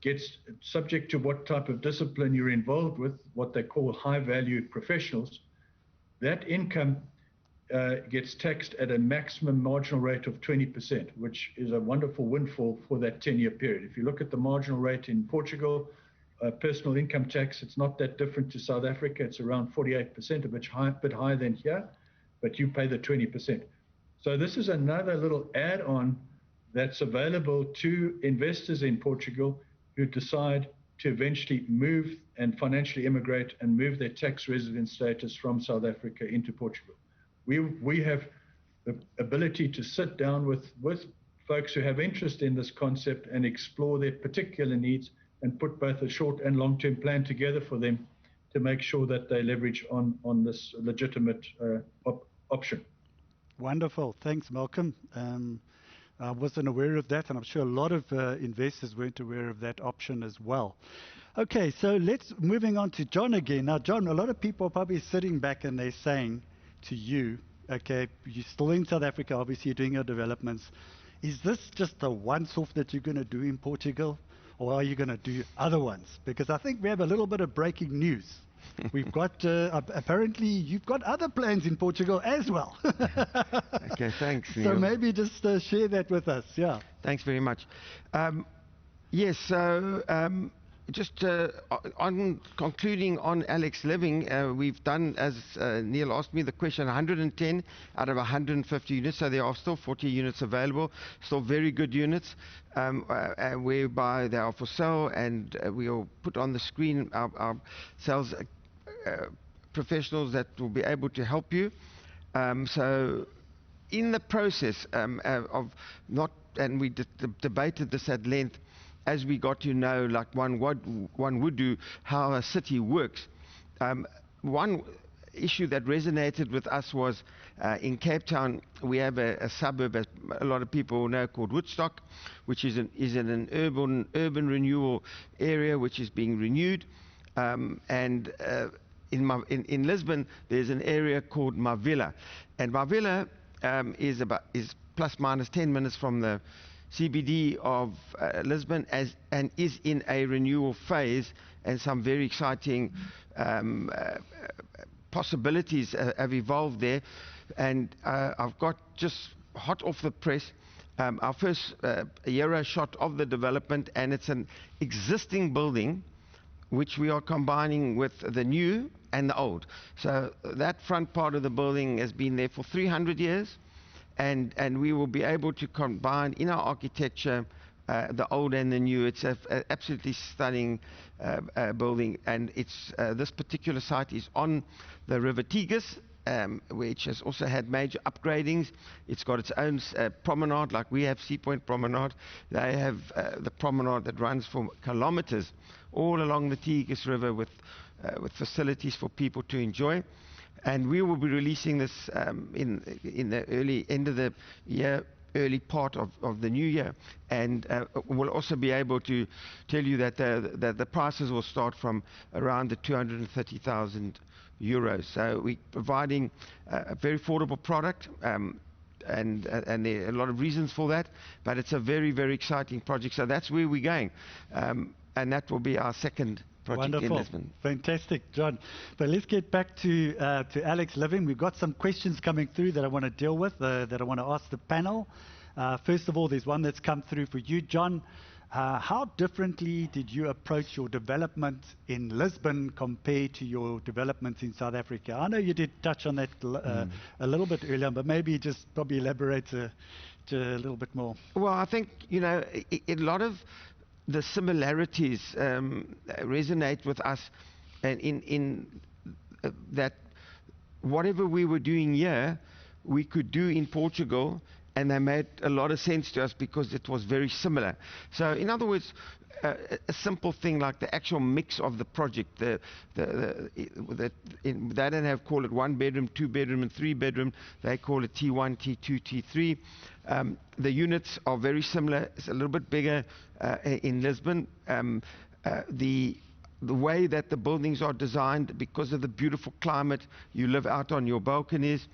gets, subject to what type of discipline you're involved with, what they call high-value professionals. That income gets taxed at a maximum marginal rate of 20%, which is a wonderful windfall for that 10-year period. If you look at the marginal rate in Portugal, personal income tax, it's not that different to South Africa. It's around 48%, a bit higher than here, but you pay the 20%. So this is another little add-on that's available to investors in Portugal who decide to eventually move and financially immigrate and move their tax resident status from South Africa into Portugal. We have the ability to sit down with folks who have interest in this concept and explore their particular needs and put both a short and long-term plan together for them to make sure that they leverage on this legitimate option. Wonderful. Thanks, Malcolm. I wasn't aware of that, and I'm sure a lot of investors weren't aware of that option as well. Okay, so moving on to John again. Now, John, a lot of people are probably sitting back and they're saying to you, okay, you're still in South Africa, obviously you're doing your developments. Is this just a once-off that you're going to do in Portugal, or are you going to do other ones? Because I think we have a little bit of breaking news. We've got, apparently, you've got other plans in Portugal as well. Okay, thanks, Neil. So maybe just share that with us, yeah. Thanks very much. Yes, so just on concluding on Alex Living, we've done, as Neil asked me the question, 110 out of 150 units, so there are still 40 units available, still very good units, whereby they are for sale, and we'll put on the screen our sales professionals that will be able to help you. So in the process of not, and we debated this at length, as we got to know, like one would do, how a city works. One issue that resonated with us was in Cape Town, we have a suburb, as a lot of people know, called Woodstock, which is in an urban renewal area which is being renewed. In Lisbon, there's an area called Mavila, and Mavila is plus minus 10 minutes from the CBD of Lisbon, and is in a renewal phase, and some very exciting possibilities have evolved there. And I've got just hot off the press our first aero shot of the development, and it's an existing building which we are combining with the new and the old. So that front part of the building has been there for 300 years. And we will be able to combine in our architecture the old and the new. It's an absolutely stunning building, and it's this particular site is on the River Tigris, which has also had major upgradings. It's got its own promenade, like we have Sea Point Promenade. They have the promenade that runs for kilometers all along the Tigris River with facilities for people to enjoy. And we will be releasing this in the early end of the year, early part of the new year. And we'll also be able to tell you that the prices will start from around the 230,000 euros. So we're providing a very affordable product, and there are a lot of reasons for that. But it's a very, very exciting project. So that's where we're going. And that will be our second project. Wonderful. In Lisbon. Fantastic, John. But let's get back to Alex Living. We've got some questions coming through that I want to deal with, that I want to ask the panel. First of all, there's one that's come through for you, John. How differently did you approach your development in Lisbon compared to your developments in South Africa? I know you did touch on that a little bit earlier, but maybe just probably elaborate a little bit more. Well, I think, you know, a lot of the similarities resonate with us, and in that whatever we were doing here, we could do in Portugal, and they made a lot of sense to us because it was very similar. So, in other words, a simple thing like the actual mix of the project, they don't have call it 1 bedroom, 2 bedroom, and 3 bedroom. They call it T1, T2, T3. The units are very similar. It's a little bit bigger in Lisbon. The way that the buildings are designed, because of the beautiful climate, you live out on your balconies.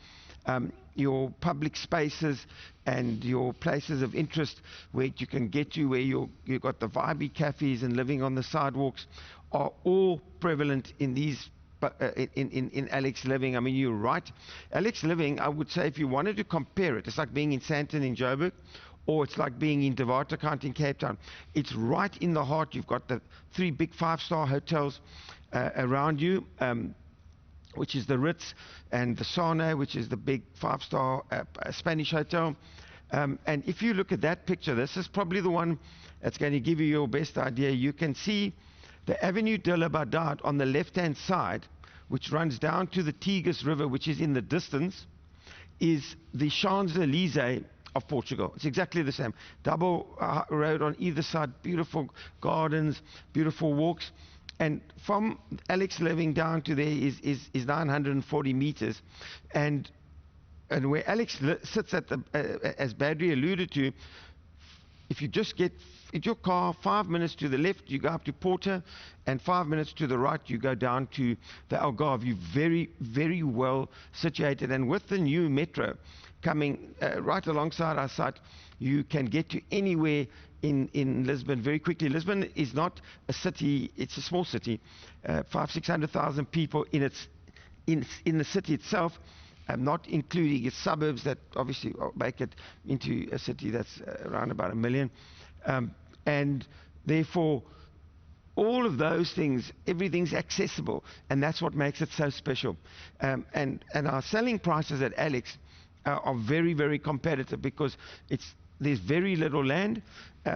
Your public spaces and your places of interest where you can get to, where you've got the vibey cafes and living on the sidewalks, are all prevalent in these in Alex Living. I mean, you're right. Alex Living, I would say, if you wanted to compare it, it's like being in Sandton in Joburg, or it's like being in De Waterkant in Cape Town. It's right in the heart. You've got the 3 big 5-star hotels around you, which is the Ritz, and the Sane, which is the big 5-star Spanish hotel. And if you look at that picture, this is probably the one that's going to give you your best idea. You can see the Avenue de la Liberdade on the left-hand side, which runs down to the Tigris River, which is in the distance, is the Champs-Élysées of Portugal. It's exactly the same. Double road on either side, beautiful gardens, beautiful walks. And from Alex Living down to there is 940 meters. And where Alex sits at the, as Badri alluded to, if you just get in your car 5 minutes to the left, you go up to Porter, and 5 minutes to the right, you go down to the Algarve. You're very, very well situated. And with the new metro coming right alongside our site, you can get to anywhere in Lisbon very quickly. Lisbon is not a city, it's a small city, 500,000-600,000 people in the city itself, not including its suburbs that obviously make it into a city that's around about 1 million. And therefore, all of those things, everything's accessible, and that's what makes it so special. And our selling prices at Alex are very, very competitive because there's very little land.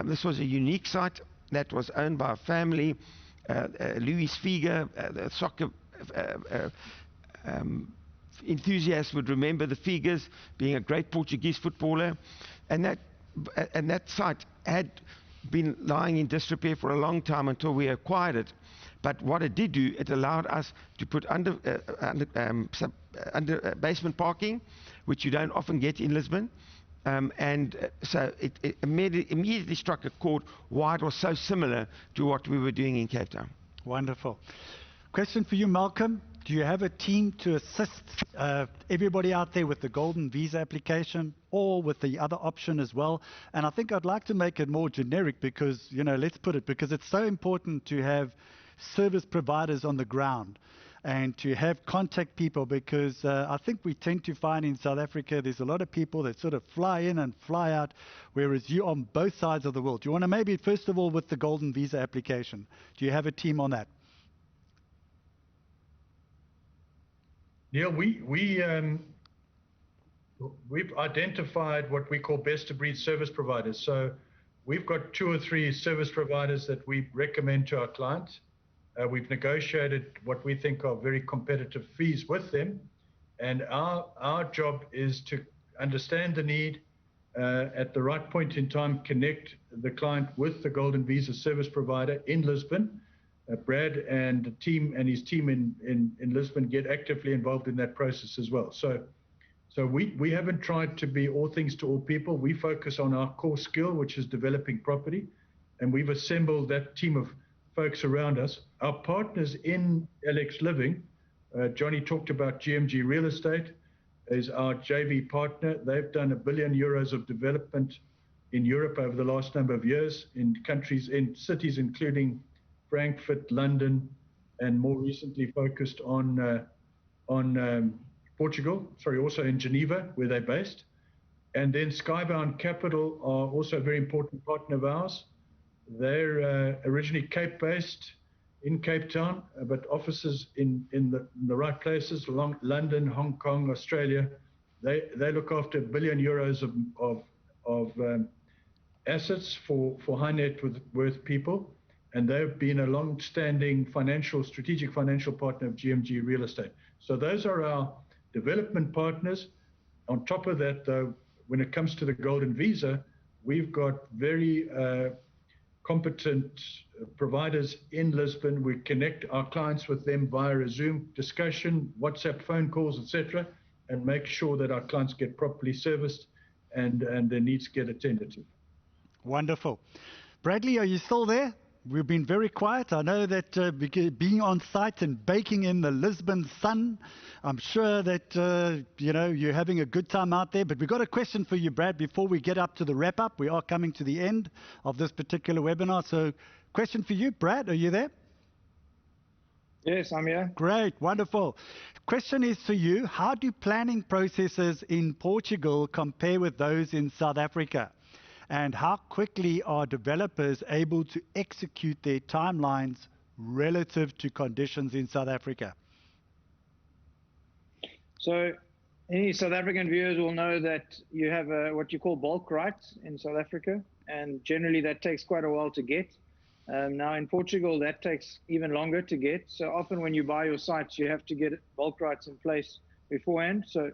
This was a unique site that was owned by a family. Luis Figa, the soccer enthusiasts would remember the Figas, being a great Portuguese footballer. And that site had been lying in disrepair for a long time until we acquired it. But what it did do, it allowed us to put under basement parking, which you don't often get in Lisbon. So it immediately struck a chord why it was so similar to what we were doing in Cape Town. Wonderful. Question for you, Malcolm. Do you have a team to assist everybody out there with the golden visa application or with the other option as well? And I think I'd like to make it more generic because, you know, let's put it, because it's so important to have service providers on the ground and to have contact people, because I think we tend to find in South Africa there's a lot of people that sort of fly in and fly out, whereas you're on both sides of the world. Do you want to maybe, first of all, with the golden visa application, do you have a team on that? Neil, we've identified what we call best-of-breed service providers. So we've got 2 or 3 service providers that we recommend to our clients. We've negotiated what we think are very competitive fees with them. And our job is to understand the need, at the right point in time, connect the client with the Golden Visa service provider in Lisbon. Brad and the team and his team in Lisbon get actively involved in that process as well. So we haven't tried to be all things to all people. We focus on our core skill, which is developing property. And we've assembled that team of folks around us. Our partners in Alex Living, Johnny talked about GMG Real Estate, is our JV partner. They've done €1 billion of development in Europe over the last number of years in countries, in cities including Frankfurt, London, and more recently focused on Portugal, also in Geneva, where they're based. And then Skybound Capital are also a very important partner of ours. They're originally Cape-based in Cape Town, but offices in the right places, London, Hong Kong, Australia. They look after €1 billion of assets for high net worth people, and they've been a long-standing strategic financial partner of GMG Real Estate. So those are our development partners. On top of that, though, when it comes to the Golden Visa, we've got very competent providers in Lisbon. We connect our clients with them via a Zoom discussion, WhatsApp phone calls, etc., and make sure that our clients get properly serviced and their needs get attended to. Wonderful. Bradley, are you still there? We've been very quiet. I know that being on site and baking in the Lisbon sun, I'm sure that you're having a good time out there. But we've got a question for you, Brad, before we get up to the wrap-up. We are coming to the end of this particular webinar. So question for you, Brad, are you there? Yes, I'm here. Great, wonderful. Question is for you. How do planning processes in Portugal compare with those in South Africa? And how quickly are developers able to execute their timelines relative to conditions in South Africa? So any South African viewers will know that you have what you call bulk rights in South Africa, and generally that takes quite a while to get. Now in Portugal, that takes even longer to get. So often when you buy your sites, you have to get bulk rights in place beforehand. So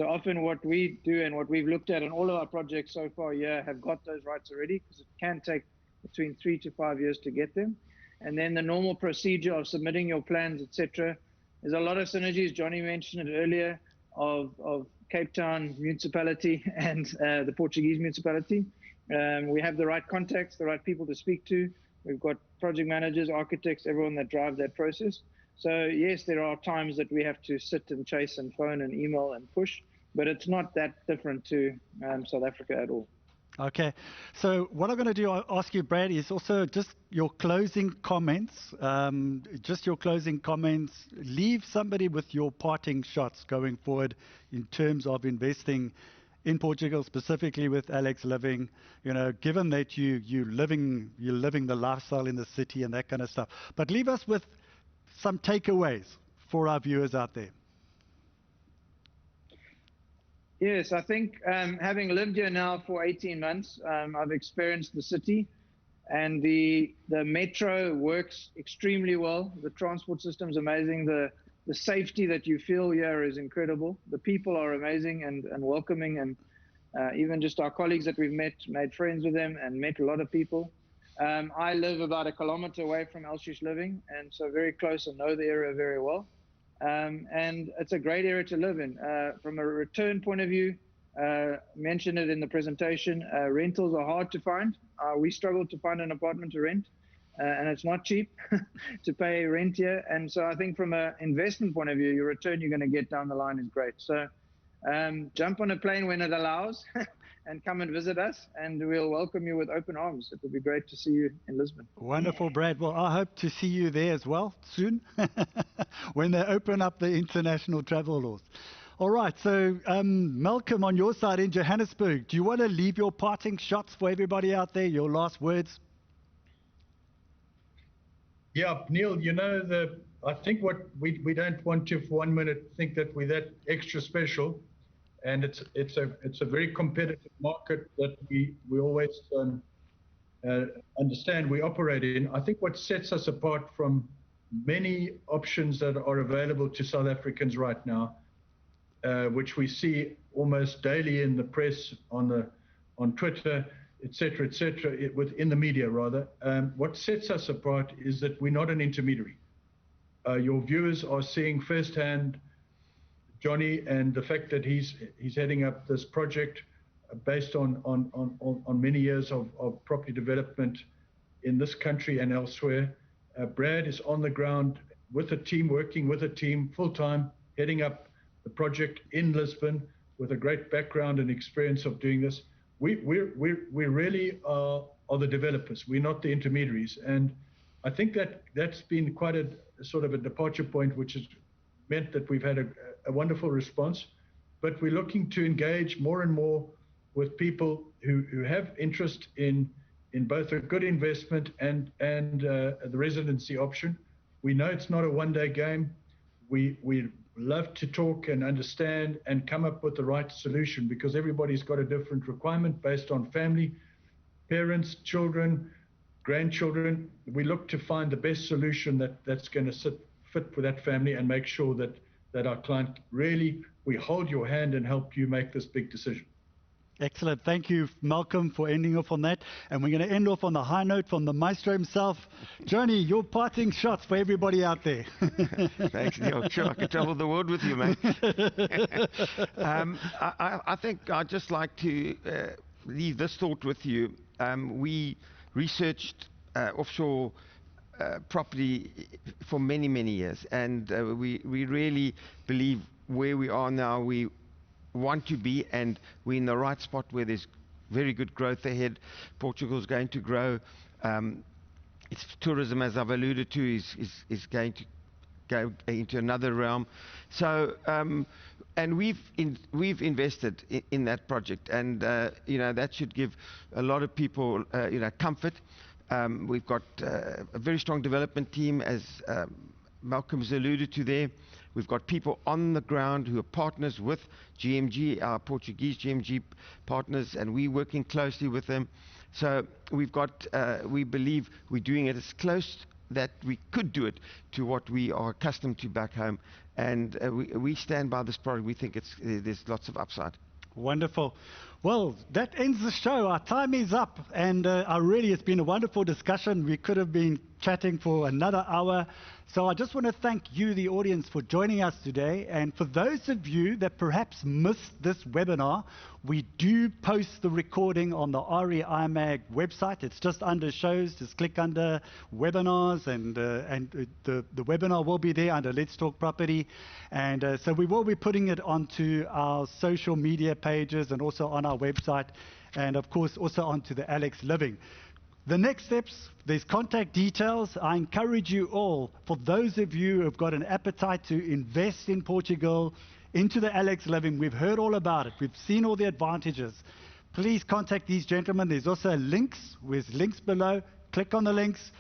often what we do and what we've looked at in all of our projects so far have got those rights already, because it can take between 3 to 5 years to get them. And then the normal procedure of submitting your plans, etc. There's a lot of synergies. Johnny mentioned it earlier of Cape Town municipality and the Portuguese municipality. We have the right contacts, the right people to speak to. We've got project managers, architects, everyone that drive that process. So yes, there are times that we have to sit and chase and phone and email and push, but it's not that different to South Africa at all. Okay, so what I'm going to do, I'll ask you, Brad, is also just your closing comments. Leave somebody with your parting shots going forward in terms of investing in Portugal, specifically with Alex Living. Given that you're living the lifestyle in the city and that kind of stuff. But leave us with some takeaways for our viewers out there. Yes, I think having lived here now for 18 months, I've experienced the city, and the metro works extremely well. The transport system's amazing. The safety that you feel here is incredible. The people are amazing and welcoming, and even just our colleagues that we've met, made friends with them and met a lot of people. I live about 1 kilometer away from Elsie's Living, and so very close and know the area very well. And it's a great area to live in. From a return point of view, mentioned it in the presentation, rentals are hard to find. We struggle to find an apartment to rent, and it's not cheap to pay rent here. And so I think from an investment point of view, your return you're going to get down the line is great. So jump on a plane when it allows and come and visit us, and we'll welcome you with open arms. It will be great to see you in Lisbon. Wonderful, Brad. Well, I hope to see you there as well soon when they open up the international travel laws. All right, so Malcolm, on your side in Johannesburg, do you want to leave your parting shots for everybody out there, your last words? Yeah, Neil, I think what we don't want to for 1 minute think that we're that extra special, and it's a very competitive market that we always understand we operate in. I think what sets us apart from many options that are available to South Africans right now, which we see almost daily in the press, on Twitter, etc., within the media rather. What sets us apart is that we're not an intermediary. Your viewers are seeing firsthand Johnny and the fact that he's heading up this project based on many years of property development in this country and elsewhere. Brad is on the ground with a team, working with a team full-time, heading up the project in Lisbon with a great background and experience of doing this. We really are the developers. We're not the intermediaries. And I think that's been quite a sort of a departure point, which has meant that we've had a wonderful response. But we're looking to engage more and more with people who have interest in in both a good investment and the residency option. We know it's not a one-day game. We love to talk and understand and come up with the right solution, because everybody's got a different requirement based on family, parents, children, grandchildren. We look to find the best solution that's going to fit for that family, and make sure that our client really, we hold your hand and help you make this big decision. Excellent. Thank you, Malcolm, for ending off on that. And we're going to end off on the high note from the Maestro himself. Johnny, your parting shots for everybody out there. Thanks, Neil. Sure, I could travel the world with you, mate. I think I'd just like to leave this thought with you. We researched offshore property for many, many years, and we really believe where we are now, we want to be, and we're in the right spot where there's very good growth ahead. Portugal's going to grow. Its tourism, as I've alluded to, is going to go into another realm. So, and we've invested in that project, and that should give a lot of people comfort. We've got a very strong development team, as Malcolm's alluded to there. We've got people on the ground who are partners with GMG, our Portuguese GMG partners, and we're working closely with them. So we've got, we believe we're doing it as close that we could do it to what we are accustomed to back home. And we stand by this product. We think there's lots of upside. Wonderful. Well, that ends the show. Our time is up, and it's been a wonderful discussion. We could have been chatting for another hour. So I just want to thank you, the audience, for joining us today. And for those of you that perhaps missed this webinar, we do post the recording on the RE IMAG website. It's just under shows. Just click under webinars, and the webinar will be there under Let's Talk Property. And so we will be putting it onto our social media pages and also on our website, and of course also onto the Alex Living. The next steps, there's contact details. I encourage you all, for those of you who have got an appetite to invest in Portugal, into the Alex Living, we've heard all about it. We've seen all the advantages. Please contact these gentlemen. There's also links. There's links below. Click on the links,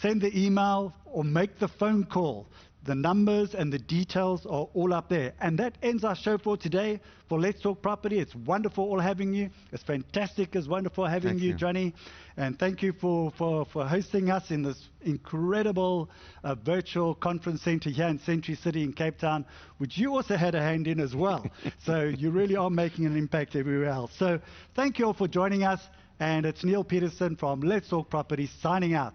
send the email, or make the phone call. The numbers and the details are all up there. And that ends our show for today for Let's Talk Property. It's wonderful all having you. It's fantastic. It's wonderful having you, Johnny. And thank you for hosting us in this incredible virtual conference center here in Century City in Cape Town, which you also had a hand in as well. So you really are making an impact everywhere else. So thank you all for joining us. And it's Neil Peterson from Let's Talk Property signing out.